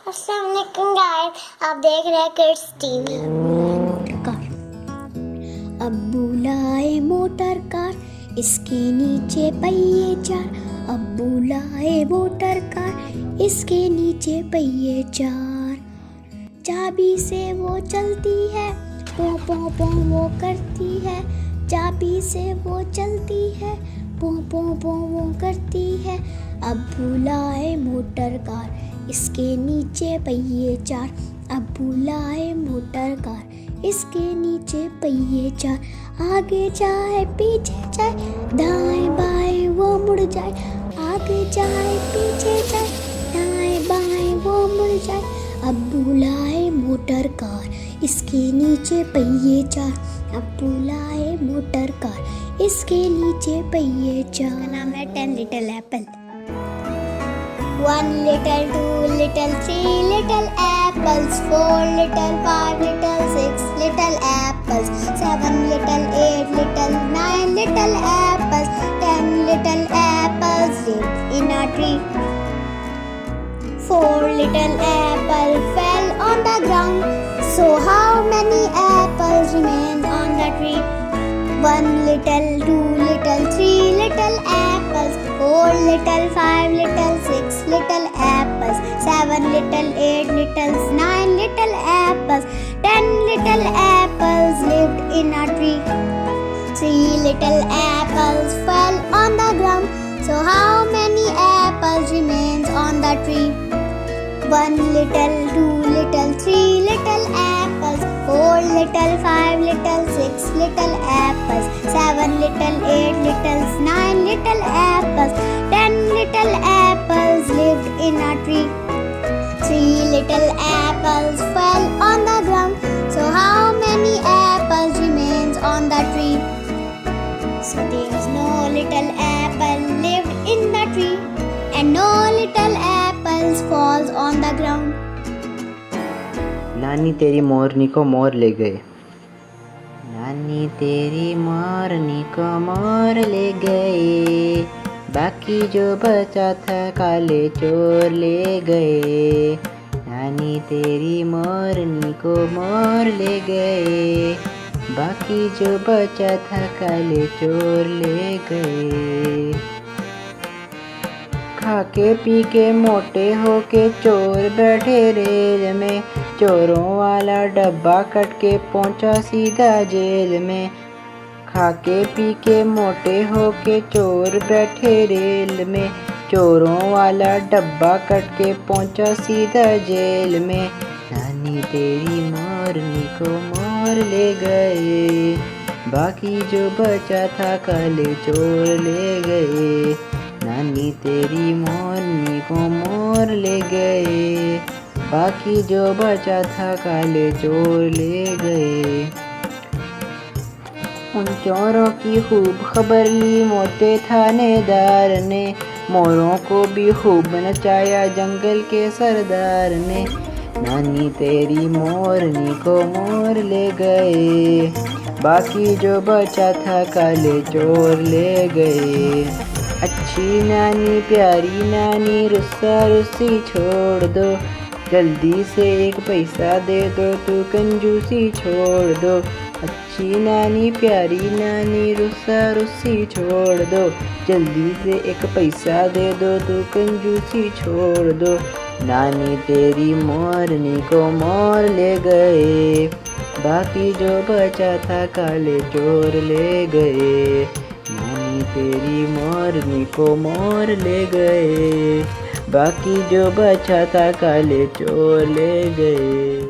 अस्सलाम वालेकुम गाइस, आप देख रहे हैं किड्स टीवी। अब्बू लाए मोटर कार, इसके नीचे पहिए चार। अब्बू लाए मोटर कार, इसके नीचे पहिए चार। चाबी से वो चलती है, पो पो पो वो करती है। चाबी से वो चलती है, पो पो पो वो करती है। अब्बू लाए मोटर कार, इसके नीचे पहिए चार। अब्बू लाए मोटर कार, इसके नीचे पहिए चार। आगे जाए पीछे जाए, दाएं बाएं वो मुड़ जाए। आगे जाए पीछे जाए, दाएं बाएं वो मुड़ जाए। अब्बू लाए मोटर कार, इसके नीचे पहिए चार। अब्बू लाए मोटर कार, इसके नीचे पहिए चार। नाम है 10 little Apple. 1 little, 2 little, 3 little apples, 4 little, 5 little, 6 little apples, 7 little, 8 little, 9 little apples, 10 little apples lived in a tree. 4 little apples fell on the ground. So how many apples remain on the tree? 1 little, 2 little, 3 little apples, 4 little, 5 little, 6 little apples, 7 little, 8 little, 9 little apples, 10 little apples lived in a tree. 3 little apples fell on the ground. So how many apples remains on the tree? 1 little, 2 little, 3 little apples, 4 little, 5 little, 6 little apples, 7 little, 8 little, 9 little apples, 10 little apples lived in a tree. 3 little apples fell on the ground. So how many apples remains on the tree? So there's no little apple lived in the tree, and no little apples falls on the ground. नानी तेरी मोरनी को मोर ले गए। नानी तेरी मोरनी को मोर ले गए, बाकी जो बचा था काले चोर ले गए। नानी तेरी मोरनी को मोर ले गए, बाकी जो बचा था काले चोर ले गए। खाके पी के मोटे होके चोर बैठे रेल में, चोरों वाला डब्बा कट के पहुंचा सीधा जेल में। खाके पी के मोटे होके चोर बैठे रेल में, चोरों वाला डब्बा कट के पहुंचा सीधा जेल में। नानी तेरी मोरनी को मोर ले गए, बाकी जो बचा था काले चोर ले गए। नानी तेरी मोरनी को मोर ले गए, बाकी जो बचा था काले चोर ले गए। उन चोरों की खूब खबर ली मोटे थानेदार ने, मोरों को भी खूब नचाया जंगल के सरदार ने। नानी तेरी मोरनी को मोर ले गए, बाकी जो बचा था काले चोर ले गए। अच्छी नानी प्यारी नानी रुस्सा रुस्सी छोड़ दो, जल्दी से एक पैसा दे दो तू कंजूसी छोड़ दो। अच्छी नानी प्यारी नानी रुस्सा रुस्सी छोड़ दो, जल्दी से एक पैसा दे दो तू कंजूसी छोड़ दो। नानी तेरी मोरनी को मोर ले गए, बाकी जो बचा था काले चोर ले गए। नानी तेरी मोरनी को मोर ले गए, बाकी जो बचा था काले चोर ले गए।